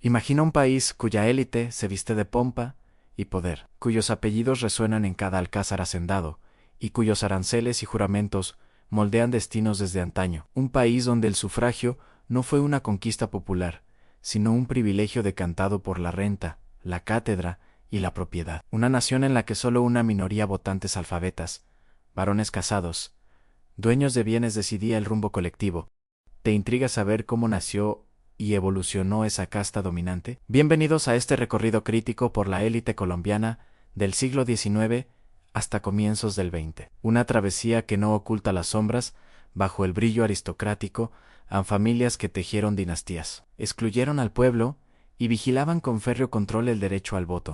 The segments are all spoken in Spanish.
Imagina un país cuya élite se viste de pompa y poder, cuyos apellidos resuenan en cada alcázar hacendado, y cuyos aranceles y juramentos moldean destinos desde antaño. Un país donde el sufragio no fue una conquista popular, sino un privilegio decantado por la renta, la cátedra y la propiedad. Una nación en la que solo una minoría votantes alfabetas, varones casados, dueños de bienes decidía el rumbo colectivo. ¿Te intriga saber cómo nació y evolucionó esa casta dominante? Bienvenidos a este recorrido crítico por la élite colombiana del siglo XIX hasta comienzos del XX. Una travesía que no oculta las sombras bajo el brillo aristocrático a familias que tejieron dinastías, excluyeron al pueblo y vigilaban con férreo control el derecho al voto.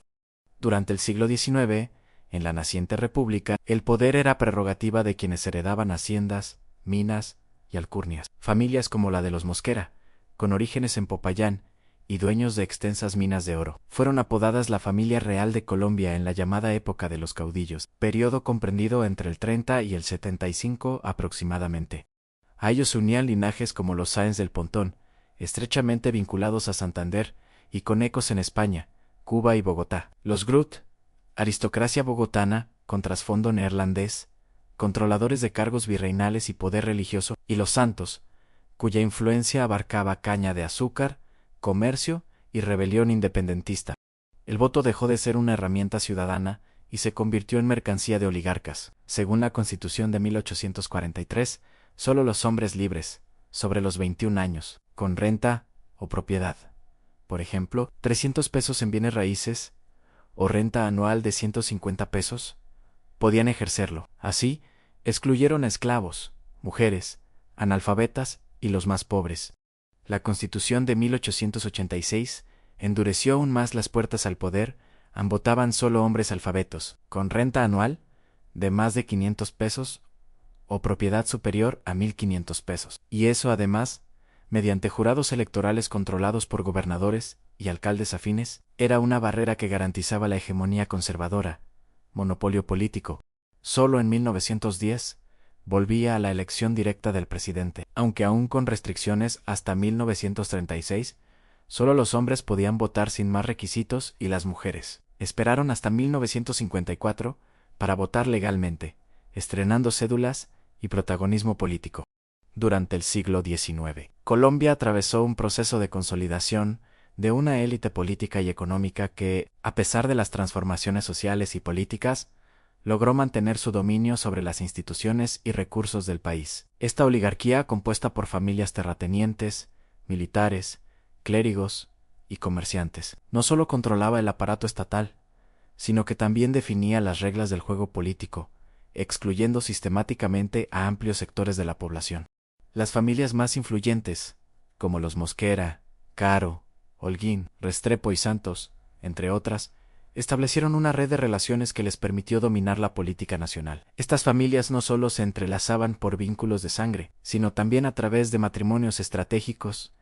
Durante el siglo XIX, en la naciente república, el poder era prerrogativa de quienes heredaban haciendas, minas y alcurnias. Familias como la de los Mosquera, con orígenes en Popayán y dueños de extensas minas de oro, fueron apodadas la familia real de Colombia en la llamada época de los caudillos, periodo comprendido entre el 30 y el 75 aproximadamente. A ellos se unían linajes como los Sáenz del Pontón, estrechamente vinculados a Santander y con ecos en España, Cuba y Bogotá. Los Groot, aristocracia bogotana con trasfondo neerlandés, controladores de cargos virreinales y poder religioso, y los Santos, cuya influencia abarcaba caña de azúcar, comercio y rebelión independentista. El voto dejó de ser una herramienta ciudadana y se convirtió en mercancía de oligarcas. Según la Constitución de 1843, solo los hombres libres, sobre los 21 años, con renta o propiedad, por ejemplo, 300 pesos en bienes raíces o renta anual de 150 pesos, podían ejercerlo. Así, excluyeron a esclavos, mujeres, analfabetas y los más pobres. La Constitución de 1886 endureció aún más las puertas al poder, votaban solo hombres alfabetos, con renta anual de más de 500 pesos o propiedad superior a 1.500 pesos. Y eso además, mediante jurados electorales controlados por gobernadores y alcaldes afines, era una barrera que garantizaba la hegemonía conservadora, monopolio político. Solo en 1910, volvía a la elección directa del presidente, aunque aún con restricciones hasta 1936, solo los hombres podían votar sin más requisitos y las mujeres esperaron hasta 1954 para votar legalmente, estrenando cédulas y protagonismo político. Durante el siglo XIX, Colombia atravesó un proceso de consolidación de una élite política y económica que, a pesar de las transformaciones sociales y políticas, logró mantener su dominio sobre las instituciones y recursos del país. Esta oligarquía, compuesta por familias terratenientes, militares, clérigos y comerciantes, no solo controlaba el aparato estatal, sino que también definía las reglas del juego político, excluyendo sistemáticamente a amplios sectores de la población. Las familias más influyentes, como los Mosquera, Caro, Holguín, Restrepo y Santos, entre otras, establecieron una red de relaciones que les permitió dominar la política nacional. Estas familias no solo se entrelazaban por vínculos de sangre, sino también a través de matrimonios estratégicos,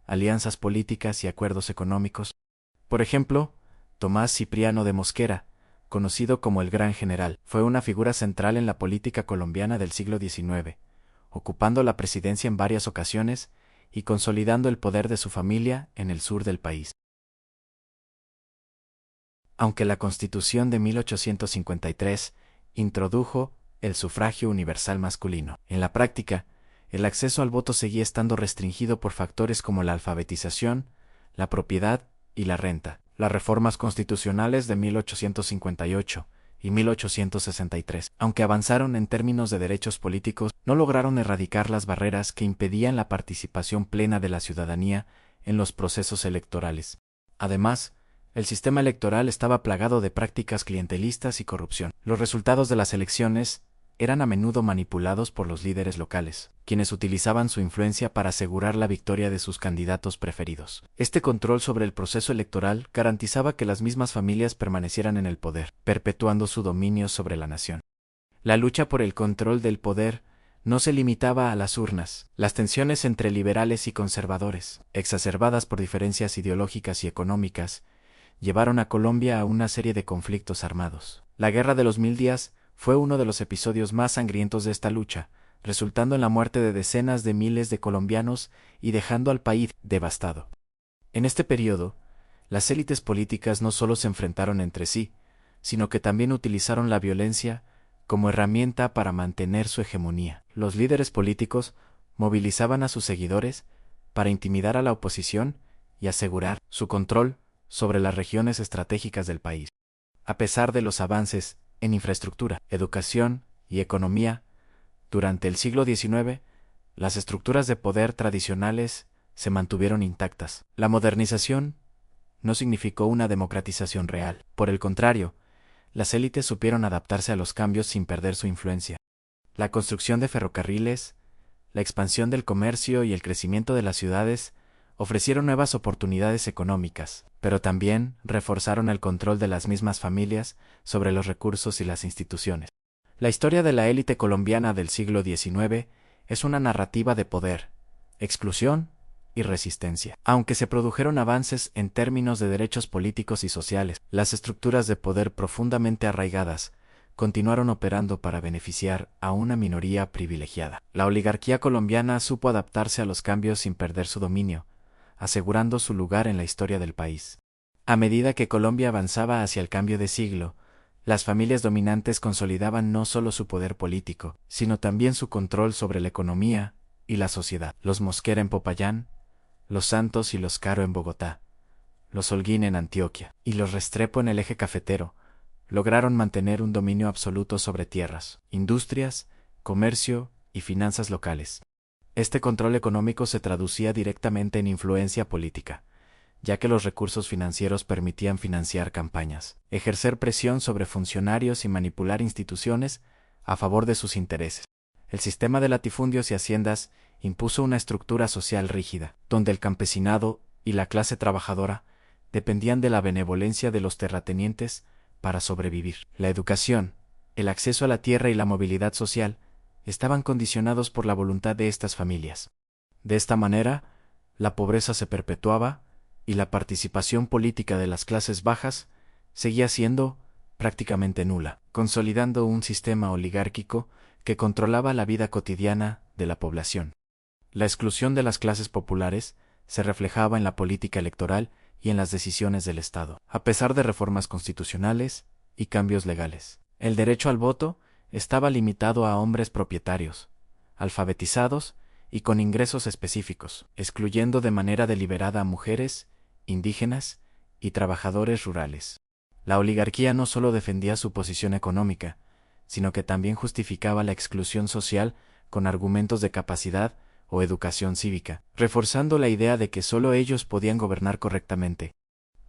alianzas políticas y acuerdos económicos. Por ejemplo, Tomás Cipriano de Mosquera, conocido como el Gran General, fue una figura central en la política colombiana del siglo XIX, ocupando la presidencia en varias ocasiones y consolidando el poder de su familia en el sur del país. Aunque la Constitución de 1853 introdujo el sufragio universal masculino, en la práctica, el acceso al voto seguía estando restringido por factores como la alfabetización, la propiedad y la renta. Las reformas constitucionales de 1858 y 1863, aunque avanzaron en términos de derechos políticos, no lograron erradicar las barreras que impedían la participación plena de la ciudadanía en los procesos electorales. Además, el sistema electoral estaba plagado de prácticas clientelistas y corrupción. Los resultados de las elecciones eran a menudo manipulados por los líderes locales, quienes utilizaban su influencia para asegurar la victoria de sus candidatos preferidos. Este control sobre el proceso electoral garantizaba que las mismas familias permanecieran en el poder, perpetuando su dominio sobre la nación. La lucha por el control del poder no se limitaba a las urnas. Las tensiones entre liberales y conservadores, exacerbadas por diferencias ideológicas y económicas, llevaron a Colombia a una serie de conflictos armados. La Guerra de los 1000 días fue uno de los episodios más sangrientos de esta lucha, resultando en la muerte de decenas de miles de colombianos y dejando al país devastado. En este periodo, las élites políticas no solo se enfrentaron entre sí, sino que también utilizaron la violencia como herramienta para mantener su hegemonía. Los líderes políticos movilizaban a sus seguidores para intimidar a la oposición y asegurar su control sobre las regiones estratégicas del país. A pesar de los avances en infraestructura, educación y economía, durante el siglo XIX, las estructuras de poder tradicionales se mantuvieron intactas. La modernización no significó una democratización real. Por el contrario, las élites supieron adaptarse a los cambios sin perder su influencia. La construcción de ferrocarriles, la expansión del comercio y el crecimiento de las ciudades ofrecieron nuevas oportunidades económicas, pero también reforzaron el control de las mismas familias sobre los recursos y las instituciones. La historia de la élite colombiana del siglo XIX es una narrativa de poder, exclusión y resistencia. Aunque se produjeron avances en términos de derechos políticos y sociales, las estructuras de poder profundamente arraigadas continuaron operando para beneficiar a una minoría privilegiada. La oligarquía colombiana supo adaptarse a los cambios sin perder su dominio, asegurando su lugar en la historia del país. A medida que Colombia avanzaba hacia el cambio de siglo, las familias dominantes consolidaban no solo su poder político, sino también su control sobre la economía y la sociedad. Los Mosquera en Popayán, los Santos y los Caro en Bogotá, los Holguín en Antioquia y los Restrepo en el eje cafetero lograron mantener un dominio absoluto sobre tierras, industrias, comercio y finanzas locales. Este control económico se traducía directamente en influencia política, ya que los recursos financieros permitían financiar campañas, ejercer presión sobre funcionarios y manipular instituciones a favor de sus intereses. El sistema de latifundios y haciendas impuso una estructura social rígida, donde el campesinado y la clase trabajadora dependían de la benevolencia de los terratenientes para sobrevivir. La educación, el acceso a la tierra y la movilidad social estaban condicionados por la voluntad de estas familias. De esta manera, la pobreza se perpetuaba y la participación política de las clases bajas seguía siendo prácticamente nula, consolidando un sistema oligárquico que controlaba la vida cotidiana de la población. La exclusión de las clases populares se reflejaba en la política electoral y en las decisiones del Estado. A pesar de reformas constitucionales y cambios legales, el derecho al voto estaba limitado a hombres propietarios, alfabetizados y con ingresos específicos, excluyendo de manera deliberada a mujeres, indígenas y trabajadores rurales. La oligarquía no solo defendía su posición económica, sino que también justificaba la exclusión social con argumentos de capacidad o educación cívica, reforzando la idea de que solo ellos podían gobernar correctamente.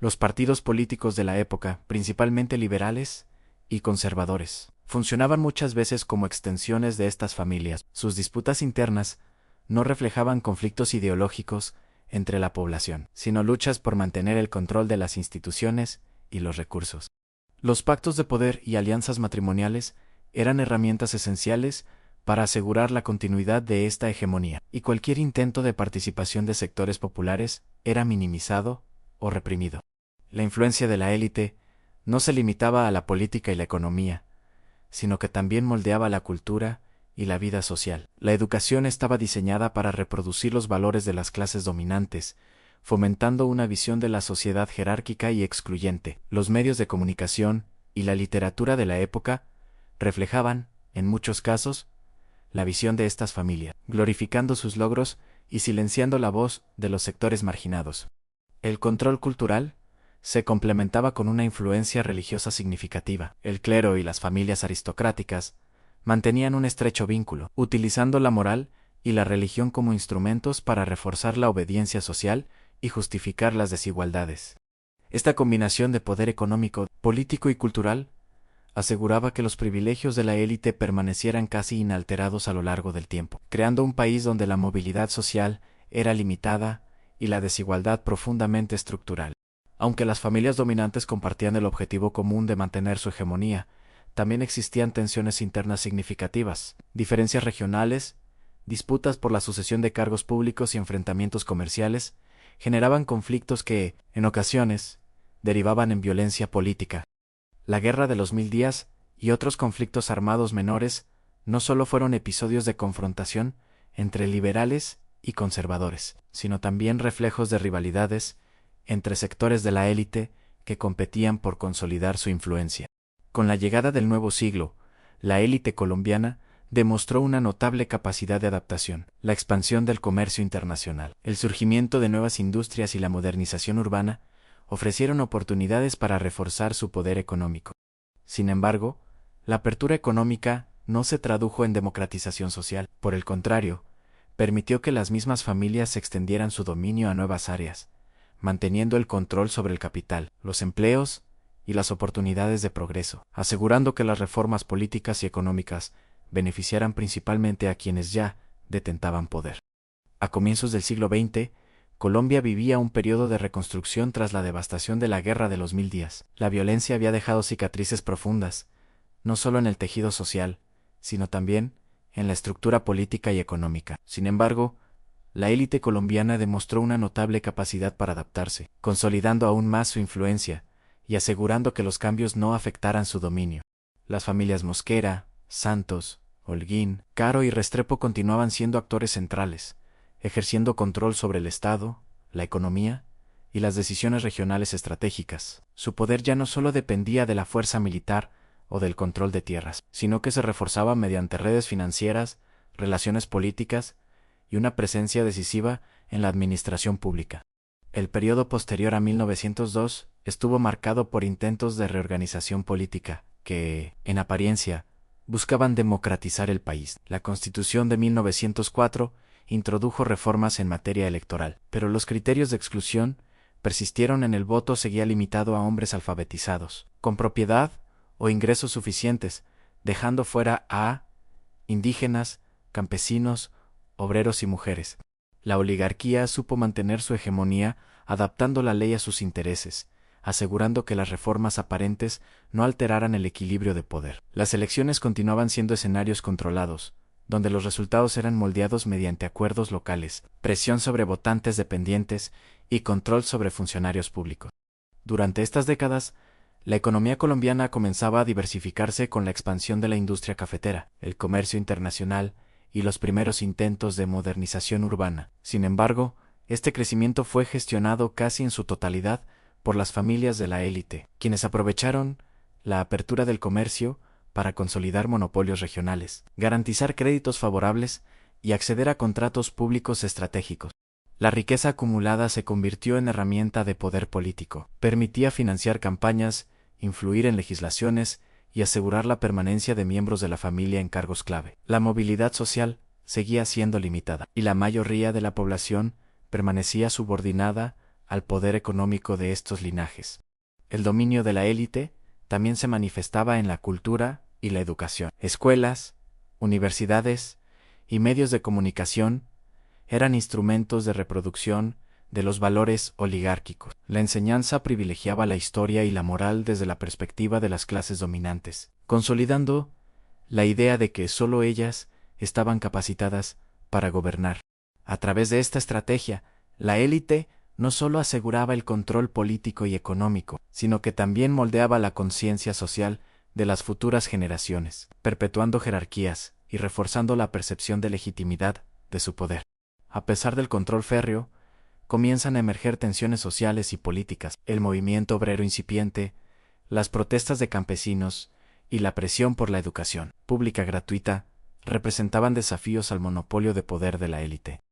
Los partidos políticos de la época, principalmente liberales y conservadores, funcionaban muchas veces como extensiones de estas familias. Sus disputas internas no reflejaban conflictos ideológicos entre la población, sino luchas por mantener el control de las instituciones y los recursos. Los pactos de poder y alianzas matrimoniales eran herramientas esenciales para asegurar la continuidad de esta hegemonía, y cualquier intento de participación de sectores populares era minimizado o reprimido. La influencia de la élite no se limitaba a la política y la economía, sino que también moldeaba la cultura y la vida social. La educación estaba diseñada para reproducir los valores de las clases dominantes, fomentando una visión de la sociedad jerárquica y excluyente. Los medios de comunicación y la literatura de la época reflejaban, en muchos casos, la visión de estas familias, glorificando sus logros y silenciando la voz de los sectores marginados. El control cultural se complementaba con una influencia religiosa significativa. El clero y las familias aristocráticas mantenían un estrecho vínculo, utilizando la moral y la religión como instrumentos para reforzar la obediencia social y justificar las desigualdades. Esta combinación de poder económico, político y cultural aseguraba que los privilegios de la élite permanecieran casi inalterados a lo largo del tiempo, creando un país donde la movilidad social era limitada y la desigualdad profundamente estructural. Aunque las familias dominantes compartían el objetivo común de mantener su hegemonía, también existían tensiones internas significativas, diferencias regionales, disputas por la sucesión de cargos públicos y enfrentamientos comerciales generaban conflictos que, en ocasiones, derivaban en violencia política. La Guerra de los Mil Días y otros conflictos armados menores no solo fueron episodios de confrontación entre liberales y conservadores, sino también reflejos de rivalidades entre sectores de la élite que competían por consolidar su influencia. Con la llegada del nuevo siglo, la élite colombiana demostró una notable capacidad de adaptación. La expansión del comercio internacional, el surgimiento de nuevas industrias y la modernización urbana ofrecieron oportunidades para reforzar su poder económico. Sin embargo, la apertura económica no se tradujo en democratización social. Por el contrario, permitió que las mismas familias extendieran su dominio a nuevas áreas, manteniendo el control sobre el capital, los empleos y las oportunidades de progreso, asegurando que las reformas políticas y económicas beneficiaran principalmente a quienes ya detentaban poder. A comienzos del siglo XX, Colombia vivía un periodo de reconstrucción tras la devastación de la Guerra de los Mil Días. La violencia había dejado cicatrices profundas, no solo en el tejido social, sino también en la estructura política y económica. Sin embargo, la élite colombiana demostró una notable capacidad para adaptarse, consolidando aún más su influencia y asegurando que los cambios no afectaran su dominio. Las familias Mosquera, Santos, Holguín, Caro y Restrepo continuaban siendo actores centrales, ejerciendo control sobre el Estado, la economía y las decisiones regionales estratégicas. Su poder ya no solo dependía de la fuerza militar o del control de tierras, sino que se reforzaba mediante redes financieras, relaciones políticas y una presencia decisiva en la administración pública. El periodo posterior a 1902 estuvo marcado por intentos de reorganización política que, en apariencia, buscaban democratizar el país. La Constitución de 1904 introdujo reformas en materia electoral, pero los criterios de exclusión persistieron. El voto seguía limitado a hombres alfabetizados, con propiedad o ingresos suficientes, dejando fuera a indígenas, campesinos, obreros y mujeres. La oligarquía supo mantener su hegemonía adaptando la ley a sus intereses, asegurando que las reformas aparentes no alteraran el equilibrio de poder. Las elecciones continuaban siendo escenarios controlados, donde los resultados eran moldeados mediante acuerdos locales, presión sobre votantes dependientes y control sobre funcionarios públicos. Durante estas décadas, la economía colombiana comenzaba a diversificarse con la expansión de la industria cafetera, el comercio internacional y los primeros intentos de modernización urbana. Sin embargo, este crecimiento fue gestionado casi en su totalidad por las familias de la élite, quienes aprovecharon la apertura del comercio para consolidar monopolios regionales, garantizar créditos favorables y acceder a contratos públicos estratégicos. La riqueza acumulada se convirtió en herramienta de poder político, permitía financiar campañas, influir en legislaciones y asegurar la permanencia de miembros de la familia en cargos clave. La movilidad social seguía siendo limitada, y la mayoría de la población permanecía subordinada al poder económico de estos linajes. El dominio de la élite también se manifestaba en la cultura y la educación. Escuelas, universidades y medios de comunicación eran instrumentos de reproducción de los valores oligárquicos. La enseñanza privilegiaba la historia y la moral desde la perspectiva de las clases dominantes, consolidando la idea de que solo ellas estaban capacitadas para gobernar. A través de esta estrategia, la élite no solo aseguraba el control político y económico, sino que también moldeaba la conciencia social de las futuras generaciones, perpetuando jerarquías y reforzando la percepción de legitimidad de su poder. A pesar del control férreo, comienzan a emerger tensiones sociales y políticas, el movimiento obrero incipiente, las protestas de campesinos y la presión por la educación pública gratuita representaban desafíos al monopolio de poder de la élite.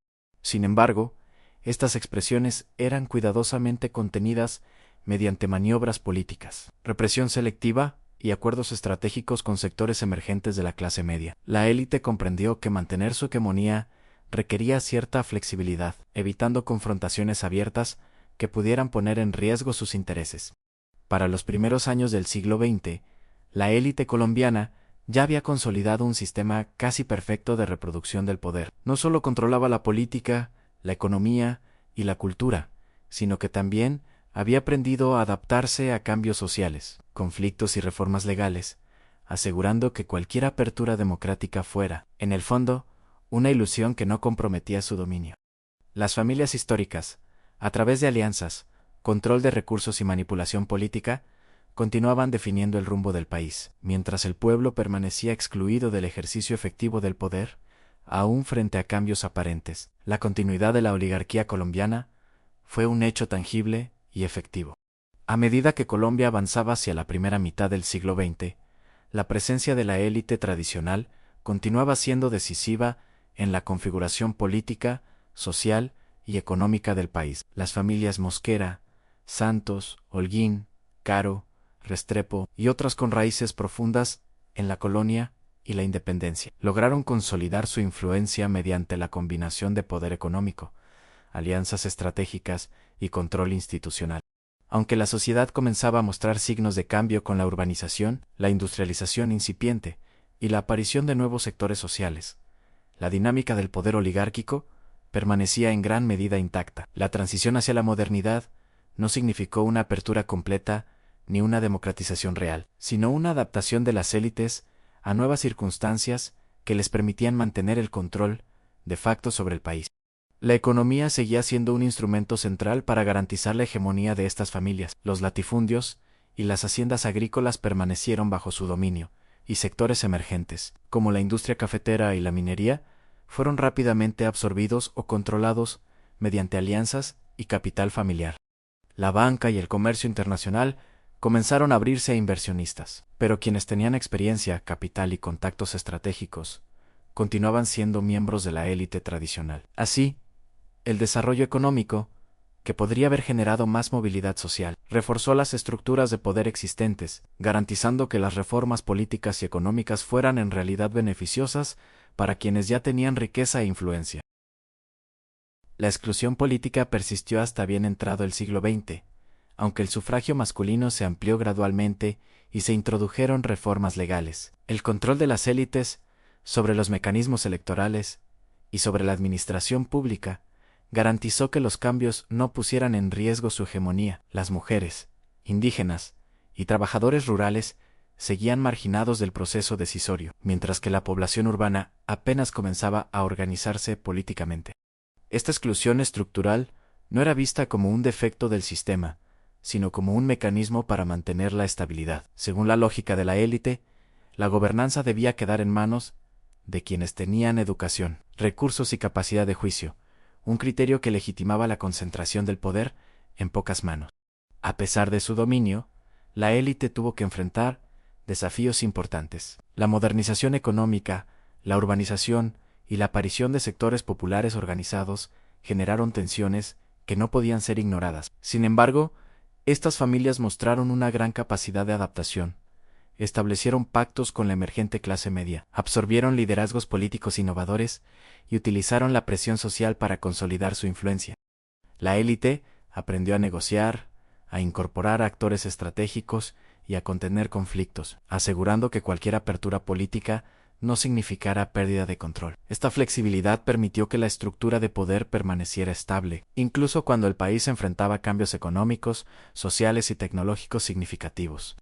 Sin embargo, estas expresiones eran cuidadosamente contenidas mediante maniobras políticas, represión selectiva y acuerdos estratégicos con sectores emergentes de la clase media. La élite comprendió que mantener su hegemonía requería cierta flexibilidad, evitando confrontaciones abiertas que pudieran poner en riesgo sus intereses. Para los primeros años del siglo XX, la élite colombiana ya había consolidado un sistema casi perfecto de reproducción del poder. No solo controlaba la política, la economía y la cultura, sino que también había aprendido a adaptarse a cambios sociales, conflictos y reformas legales, asegurando que cualquier apertura democrática fuera, en el fondo, una ilusión que no comprometía su dominio. Las familias históricas, a través de alianzas, control de recursos y manipulación política, continuaban definiendo el rumbo del país, mientras el pueblo permanecía excluido del ejercicio efectivo del poder, aún frente a cambios aparentes. La continuidad de la oligarquía colombiana fue un hecho tangible y efectivo. A medida que Colombia avanzaba hacia la primera mitad del siglo XX, la presencia de la élite tradicional continuaba siendo decisiva en la configuración política, social y económica del país. Las familias Mosquera, Santos, Holguín, Caro, Restrepo y otras con raíces profundas en la colonia y la independencia lograron consolidar su influencia mediante la combinación de poder económico, alianzas estratégicas y control institucional. Aunque la sociedad comenzaba a mostrar signos de cambio con la urbanización, la industrialización incipiente y la aparición de nuevos sectores sociales, la dinámica del poder oligárquico permanecía en gran medida intacta. La transición hacia la modernidad no significó una apertura completa ni una democratización real, sino una adaptación de las élites a nuevas circunstancias que les permitían mantener el control de facto sobre el país. La economía seguía siendo un instrumento central para garantizar la hegemonía de estas familias. Los latifundios y las haciendas agrícolas permanecieron bajo su dominio, y sectores emergentes, como la industria cafetera y la minería, fueron rápidamente absorbidos o controlados mediante alianzas y capital familiar. La banca y el comercio internacional comenzaron a abrirse a inversionistas, pero quienes tenían experiencia, capital y contactos estratégicos continuaban siendo miembros de la élite tradicional. Así, el desarrollo económico, que podría haber generado más movilidad social, reforzó las estructuras de poder existentes, garantizando que las reformas políticas y económicas fueran en realidad beneficiosas para quienes ya tenían riqueza e influencia. La exclusión política persistió hasta bien entrado el siglo XX, aunque el sufragio masculino se amplió gradualmente y se introdujeron reformas legales. El control de las élites sobre los mecanismos electorales y sobre la administración pública garantizó que los cambios no pusieran en riesgo su hegemonía. Las mujeres, indígenas y trabajadores rurales seguían marginados del proceso decisorio, mientras que la población urbana apenas comenzaba a organizarse políticamente. Esta exclusión estructural no era vista como un defecto del sistema, sino como un mecanismo para mantener la estabilidad. Según la lógica de la élite, la gobernanza debía quedar en manos de quienes tenían educación, recursos y capacidad de juicio, un criterio que legitimaba la concentración del poder en pocas manos. A pesar de su dominio, la élite tuvo que enfrentar desafíos importantes. La modernización económica, la urbanización y la aparición de sectores populares organizados generaron tensiones que no podían ser ignoradas. Sin embargo, estas familias mostraron una gran capacidad de adaptación, establecieron pactos con la emergente clase media, absorbieron liderazgos políticos innovadores y utilizaron la presión social para consolidar su influencia. La élite aprendió a negociar, a incorporar actores estratégicos y a contener conflictos, asegurando que cualquier apertura política no significara pérdida de control. Esta flexibilidad permitió que la estructura de poder permaneciera estable, incluso cuando el país enfrentaba cambios económicos, sociales y tecnológicos significativos.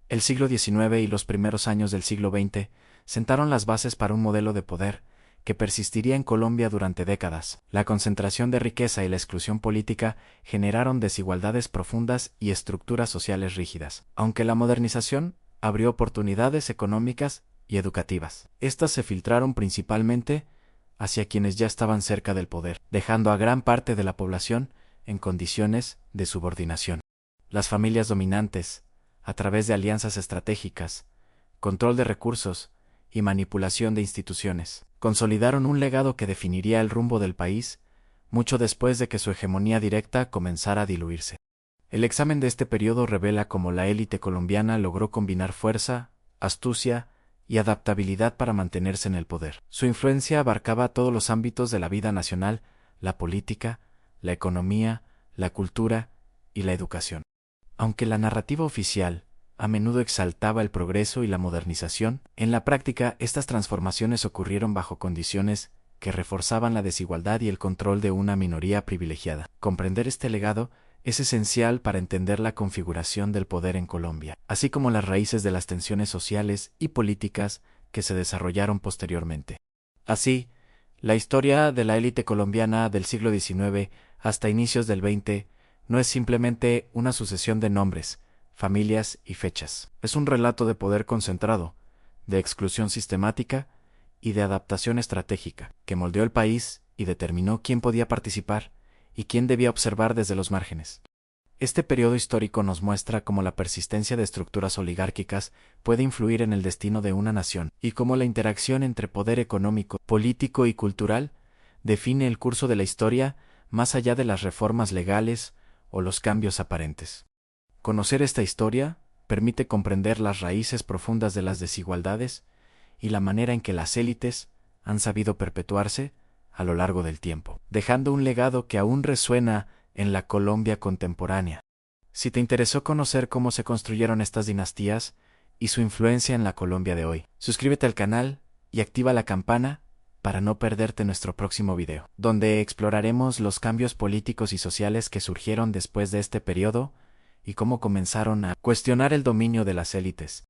El siglo XIX y los primeros años del siglo XX sentaron las bases para un modelo de poder que persistiría en Colombia durante décadas. La concentración de riqueza y la exclusión política generaron desigualdades profundas y estructuras sociales rígidas. Aunque la modernización abrió oportunidades económicas y educativas, estas se filtraron principalmente hacia quienes ya estaban cerca del poder, dejando a gran parte de la población en condiciones de subordinación. Las familias dominantes, a través de alianzas estratégicas, control de recursos y manipulación de instituciones, consolidaron un legado que definiría el rumbo del país mucho después de que su hegemonía directa comenzara a diluirse. El examen de este periodo revela cómo la élite colombiana logró combinar fuerza, astucia y adaptabilidad para mantenerse en el poder. Su influencia abarcaba todos los ámbitos de la vida nacional, la política, la economía, la cultura y la educación. Aunque la narrativa oficial a menudo exaltaba el progreso y la modernización, en la práctica estas transformaciones ocurrieron bajo condiciones que reforzaban la desigualdad y el control de una minoría privilegiada. Comprender este legado es esencial para entender la configuración del poder en Colombia, así como las raíces de las tensiones sociales y políticas que se desarrollaron posteriormente. Así, la historia de la élite colombiana del siglo XIX hasta inicios del XX no es simplemente una sucesión de nombres, familias y fechas. Es un relato de poder concentrado, de exclusión sistemática y de adaptación estratégica, que moldeó el país y determinó quién podía participar y quién debía observar desde los márgenes. Este periodo histórico nos muestra cómo la persistencia de estructuras oligárquicas puede influir en el destino de una nación, y cómo la interacción entre poder económico, político y cultural define el curso de la historia más allá de las reformas legales o los cambios aparentes. Conocer esta historia permite comprender las raíces profundas de las desigualdades y la manera en que las élites han sabido perpetuarse a lo largo del tiempo, dejando un legado que aún resuena en la Colombia contemporánea. Si te interesó conocer cómo se construyeron estas dinastías y su influencia en la Colombia de hoy, suscríbete al canal y activa la campana para no perderte nuestro próximo video, donde exploraremos los cambios políticos y sociales que surgieron después de este periodo y cómo comenzaron a cuestionar el dominio de las élites.